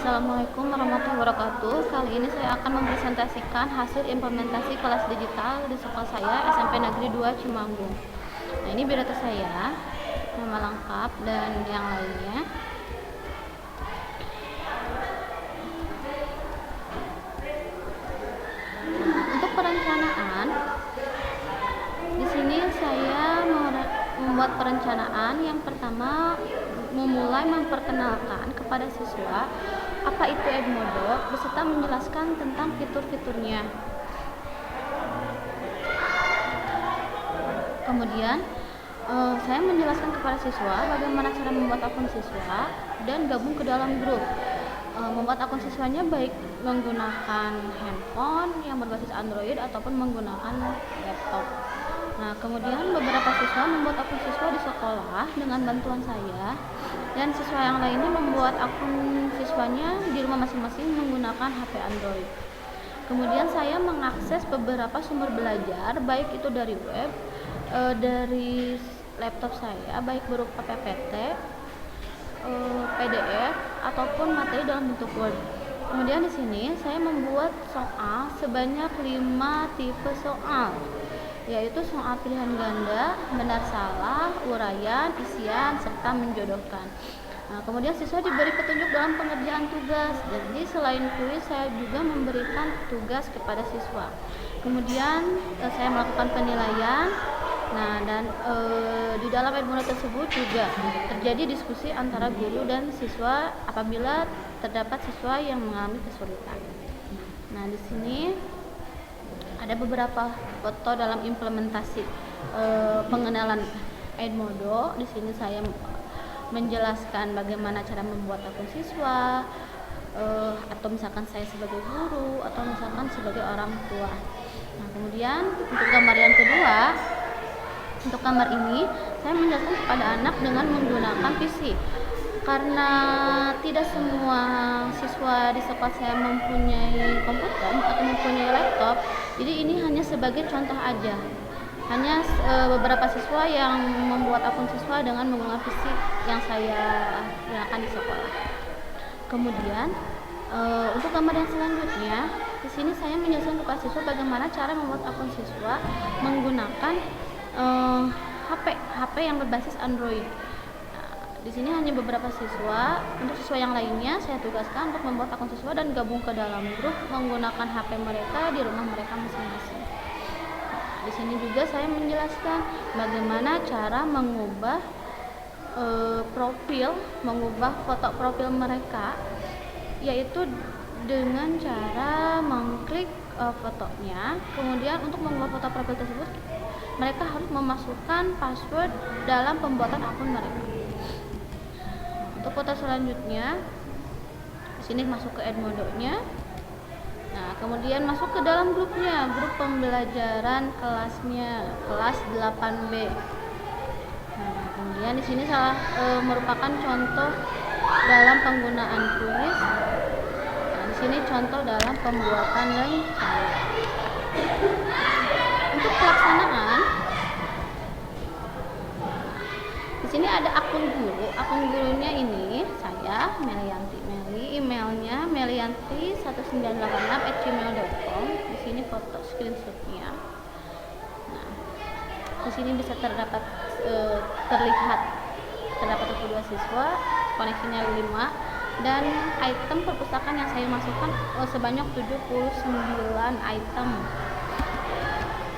Assalamualaikum warahmatullahi wabarakatuh. Kali ini saya akan mempresentasikan hasil implementasi kelas digital di sekolah saya SMP Negeri 2 Cimanggung. Nah, ini biodata saya, nama lengkap dan yang lainnya. Untuk perencanaan, di sini saya membuat perencanaan. Yang pertama, memulai memperkenalkan kepada siswa apa itu Edmodo beserta menjelaskan tentang fitur-fiturnya. Kemudian saya menjelaskan kepada siswa bagaimana cara membuat akun siswa dan gabung ke dalam grup. Membuat akun siswanya baik menggunakan handphone yang berbasis Android ataupun menggunakan laptop. Nah, kemudian beberapa siswa membuat akun siswa di sekolah dengan bantuan saya, dan siswa yang lainnya membuat akun siswanya di rumah masing-masing menggunakan HP Android. Kemudian saya mengakses beberapa sumber belajar, baik itu dari web, dari laptop saya, baik berupa PPT, PDF, ataupun materi dalam bentuk Word. Kemudian di sini saya membuat soal sebanyak 5 tipe soal, yaitu soal pilihan ganda, benar salah, uraian, isian, serta menjodohkan. Nah, kemudian siswa diberi petunjuk dalam pengerjaan tugas. Jadi selain kuis, saya juga memberikan tugas kepada siswa. Kemudian saya melakukan penilaian. Nah, dan di dalam Edmodo tersebut juga terjadi diskusi antara guru dan siswa apabila terdapat siswa yang mengalami kesulitan. Nah, di sini ada beberapa foto dalam implementasi pengenalan Edmodo. Di sini saya menjelaskan bagaimana cara membuat akun siswa, atau misalkan saya sebagai guru, atau misalkan sebagai orang tua. Nah, kemudian untuk gambar yang kedua, untuk gambar ini saya menjelaskan kepada anak dengan menggunakan PC. Karena tidak semua siswa di sekolah saya mempunyai komputer atau mempunyai laptop, jadi ini hanya sebagai contoh aja. Hanya beberapa siswa yang membuat akun siswa dengan menggunakan PC yang saya gunakan di sekolah. Kemudian untuk gambar yang selanjutnya, di sini saya menjelaskan kepada siswa bagaimana cara membuat akun siswa menggunakan HP yang berbasis Android. Di sini hanya beberapa siswa. Untuk siswa yang lainnya saya tugaskan untuk membuat akun siswa dan gabung ke dalam grup menggunakan HP mereka di rumah mereka masing-masing. Di sini juga saya menjelaskan bagaimana cara mengubah mengubah foto profil mereka, yaitu dengan cara mengklik fotonya. Kemudian untuk mengubah foto profil tersebut, mereka harus memasukkan password dalam pembuatan akun mereka. Untuk foto selanjutnya, di sini masuk ke Edmodo-nya. Nah, kemudian masuk ke dalam grupnya, grup pembelajaran kelasnya, kelas 8B. Nah, kemudian di sini merupakan contoh dalam penggunaan kuis. Nah, di sini contoh dalam pembuatan rencana. Untuk pelaksanaan, di sini ada akun guru. Akun gurunya ini saya, Melianti Meli, emailnya melianti1986@gmail.com. Di sini foto screenshotnya. Nah, di sini bisa terlihat 22 siswa, koneksinya 5, dan item perpustakaan yang saya masukkan sebanyak 79 item.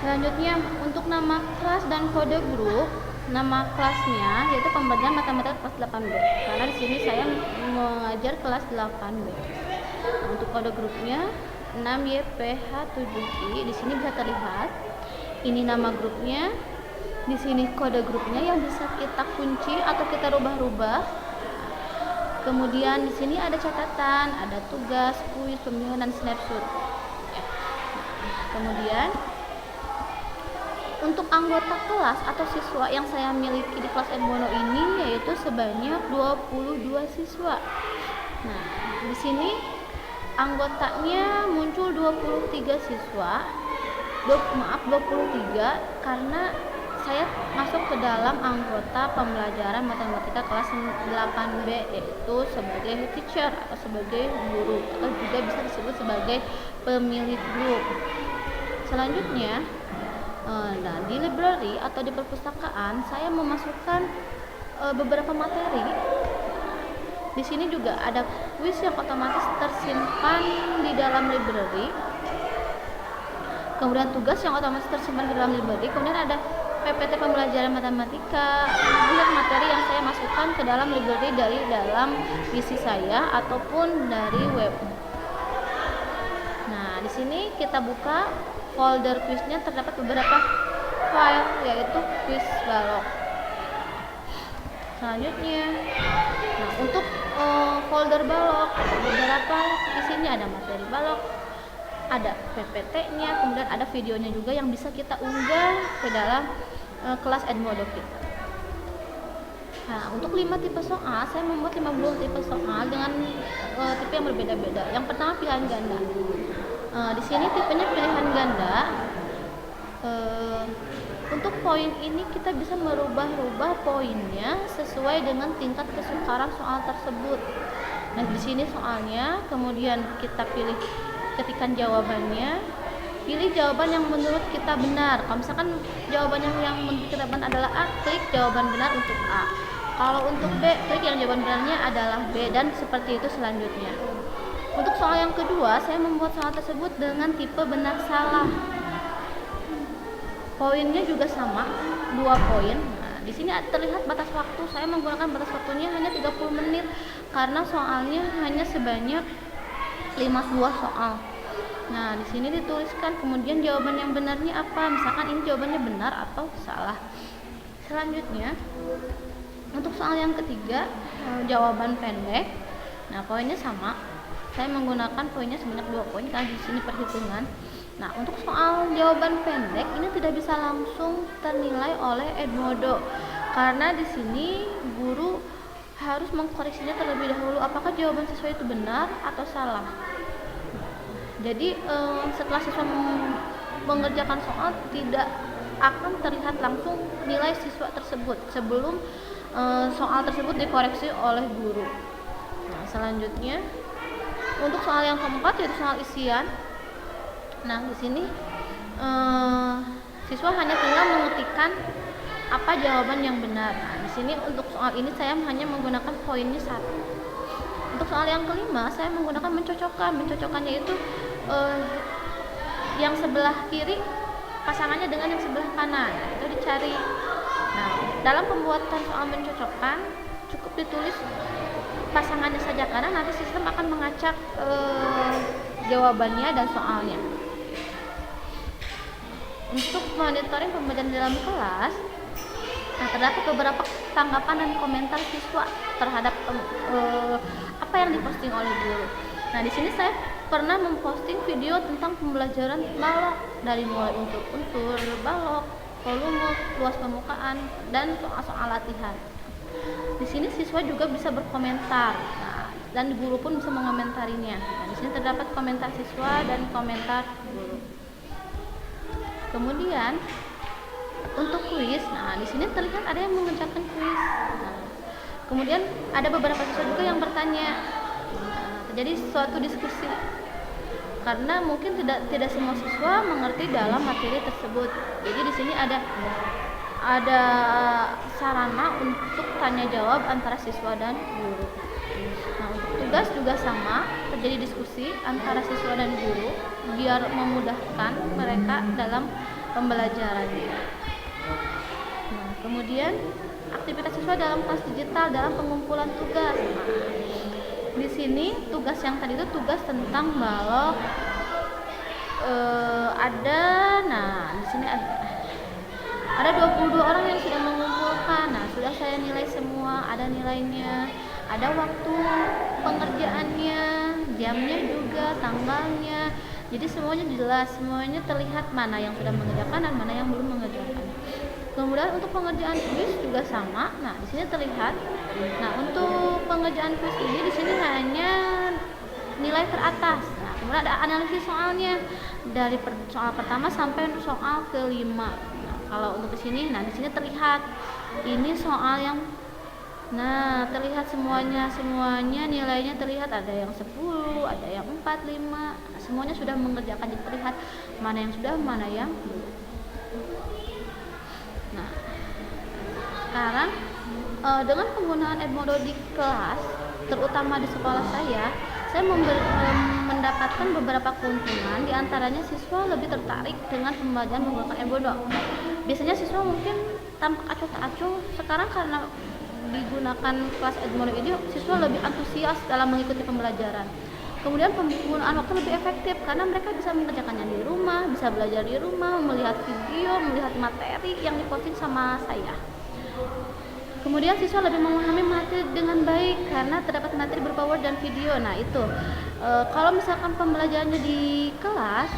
Selanjutnya untuk nama kelas dan kode grup. Nama kelasnya yaitu pembelajaran matematika kelas 8B, karena di sini saya mengajar kelas 8B. Nah, untuk kode grupnya 6YPH7I. Di sini bisa terlihat ini nama grupnya. Di sini kode grupnya yang bisa kita kunci atau kita rubah-rubah. Kemudian di sini ada catatan, ada tugas, kuis, pemilihan, dan snapshot. Kemudian untuk anggota kelas atau siswa yang saya miliki di kelas Edmodo ini yaitu sebanyak 22 siswa. Nah, di sini anggotanya muncul 23 siswa. 23 karena saya masuk ke dalam anggota pembelajaran matematika kelas 8B, yaitu sebagai teacher atau sebagai guru, atau juga bisa disebut sebagai pemilik grup. Selanjutnya, nah di library atau di perpustakaan saya memasukkan beberapa materi. Di sini juga ada kuis yang otomatis tersimpan di dalam library. Kemudian tugas yang otomatis tersimpan di dalam library. Kemudian ada PPT pembelajaran matematika, banyak materi yang saya masukkan ke dalam library dari dalam PC saya ataupun dari web. Nah, di sini kita buka folder kuisnya, terdapat beberapa file, yaitu kuis balok. Selanjutnya, nah untuk folder balok beberapa, di sini ada materi balok, ada PPT-nya, kemudian ada videonya juga yang bisa kita unggah ke dalam kelas Edmodo kita. Nah, untuk 5 tipe soal, saya membuat 50 tipe soal dengan tipe yang berbeda-beda. Yang pertama pilihan ganda. Di sini tipenya pilihan ganda. Untuk poin ini kita bisa merubah-rubah poinnya sesuai dengan tingkat kesukaran soal tersebut. Nah, di sini soalnya, kemudian kita pilih ketikan jawabannya, pilih jawaban yang menurut kita benar. Kalau misalkan jawaban yang menurut kita benar adalah A, klik jawaban benar untuk A. Kalau untuk B, klik yang jawaban benarnya adalah B, dan seperti itu selanjutnya. Untuk soal yang kedua, saya membuat soal tersebut dengan tipe benar salah. Poinnya juga sama, 2 poin. Nah, di sini terlihat batas waktu. Saya menggunakan batas waktunya hanya 30 menit karena soalnya hanya sebanyak 52 soal. Nah, di sini dituliskan kemudian jawaban yang benarnya apa. Misalkan ini jawabannya benar atau salah. Selanjutnya, untuk soal yang ketiga, jawaban pendek. Nah, poinnya sama. Saya menggunakan poinnya sebanyak 2 poin karena di sini perhitungan. Nah, untuk soal jawaban pendek ini tidak bisa langsung ternilai oleh Edmodo karena di sini guru harus mengkoreksinya terlebih dahulu apakah jawaban siswa itu benar atau salah. Jadi setelah siswa mengerjakan soal tidak akan terlihat langsung nilai siswa tersebut sebelum soal tersebut dikoreksi oleh guru. Nah, selanjutnya untuk soal yang keempat yaitu soal isian. Nah, di sini siswa hanya tinggal mengetikkan apa jawaban yang benar. Nah, di sini untuk soal ini saya hanya menggunakan poinnya 1. Untuk soal yang kelima, saya menggunakan mencocokkan. Mencocokkannya itu yang sebelah kiri pasangannya dengan yang sebelah kanan. Nah, itu dicari. Nah, dalam pembuatan soal mencocokkan cukup ditulis pasangannya saja karena nanti sistem akan mengacak jawabannya dan soalnya. Untuk monitoring pembelajaran dalam kelas, nah terdapat beberapa tanggapan dan komentar siswa terhadap apa yang diposting oleh guru. Nah, di sini saya pernah memposting video tentang pembelajaran balok dari mulai unsur balok, volume, luas permukaan, dan soal-soal latihan. Di sini siswa juga bisa berkomentar, nah, dan guru pun bisa mengomentarinya. Nah, di sini terdapat komentar siswa dan komentar guru. Kemudian untuk kuis, nah di sini terlihat ada yang mengerjakan kuis. Nah, kemudian ada beberapa siswa juga yang bertanya. Nah, terjadi suatu diskusi karena mungkin tidak semua siswa mengerti dalam materi tersebut. Jadi di sini ada sarana untuk tanya jawab antara siswa dan guru. Nah, untuk tugas juga sama, terjadi diskusi antara siswa dan guru biar memudahkan mereka dalam pembelajarannya. Nah, kemudian aktivitas siswa dalam kelas digital dalam pengumpulan tugas. Nah, di sini tugas yang tadi itu tugas tentang balok di sini ada 22 orang yang sudah mengumpulkan. Nah, sudah saya nilai semua, ada nilainya, ada waktu pengerjaannya, jamnya juga, tanggalnya. Jadi semuanya jelas, semuanya terlihat mana yang sudah mengerjakan dan mana yang belum mengerjakan. Kemudian untuk pengerjaan kuis juga sama. Nah, di sini terlihat. Nah, untuk pengerjaan kuis ini di sini hanya nilai teratas. Nah, kemudian ada analisis soalnya dari soal pertama sampai soal kelima. Nah, Kalau untuk di sini, nah di sini terlihat ini soal yang, nah terlihat semuanya nilainya terlihat, ada yang 10, ada yang 4, 5, semuanya sudah mengerjakan. Jadi terlihat mana yang sudah, mana yang belum. Nah sekarang dengan penggunaan Edmodo di kelas, terutama di sekolah saya mendapatkan beberapa keuntungan. Diantaranya siswa lebih tertarik dengan pembelajaran menggunakan Edmodo. Biasanya siswa mungkin tampak acuh tak acuh, sekarang karena digunakan kelas Edmodo ini, siswa lebih antusias dalam mengikuti pembelajaran. Kemudian penggunaan waktu lebih efektif karena mereka bisa mengerjakannya di rumah, bisa belajar di rumah, melihat video, melihat materi yang diposting sama saya. Kemudian siswa lebih memahami materi dengan baik karena terdapat materi berupa word dan video. Nah itu, kalau misalkan pembelajarannya di kelas,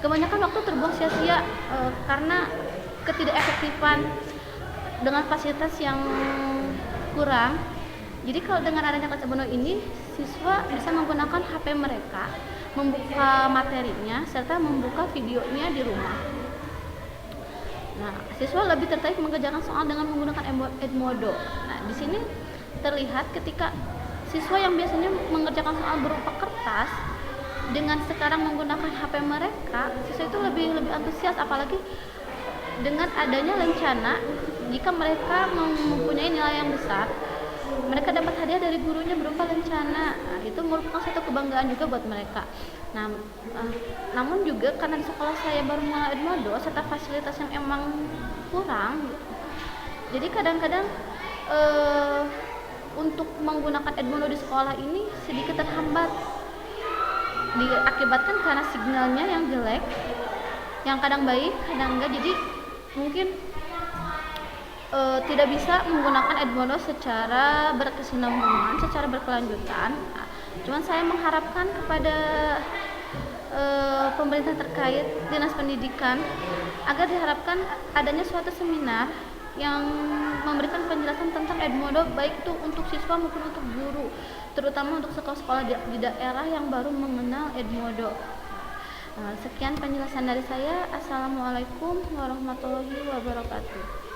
kebanyakan waktu terbuang sia-sia karena ketidakefektifan dengan fasilitas yang kurang. Jadi kalau dengan adanya kelas Edmodo ini, siswa bisa menggunakan HP mereka, membuka materinya, serta membuka videonya di rumah. Nah, siswa lebih tertarik mengerjakan soal dengan menggunakan Edmodo. Nah, di sini terlihat ketika siswa yang biasanya mengerjakan soal berupa kertas, dengan sekarang menggunakan HP mereka, siswa itu lebih antusias, apalagi dengan adanya lencana. Jika mereka mempunyai nilai yang besar, mereka dapat hadiah dari gurunya berupa lencana. Nah, itu merupakan satu kebanggaan juga buat mereka. Nah, namun juga karena di sekolah saya baru mulai Edmodo serta fasilitas yang emang kurang, jadi kadang-kadang untuk menggunakan Edmodo di sekolah ini sedikit terhambat, diakibatkan karena signalnya yang jelek, yang kadang baik kadang enggak. Jadi mungkin tidak bisa menggunakan Edmodo secara berkesinambungan, secara berkelanjutan. Cuman saya mengharapkan kepada pemerintah terkait, dinas pendidikan, agar diharapkan adanya suatu seminar yang memberikan penjelasan tentang Edmodo, baik itu untuk siswa maupun untuk guru, terutama untuk sekolah-sekolah di daerah yang baru mengenal Edmodo. Sekian penjelasan dari saya. Assalamualaikum warahmatullahi wabarakatuh.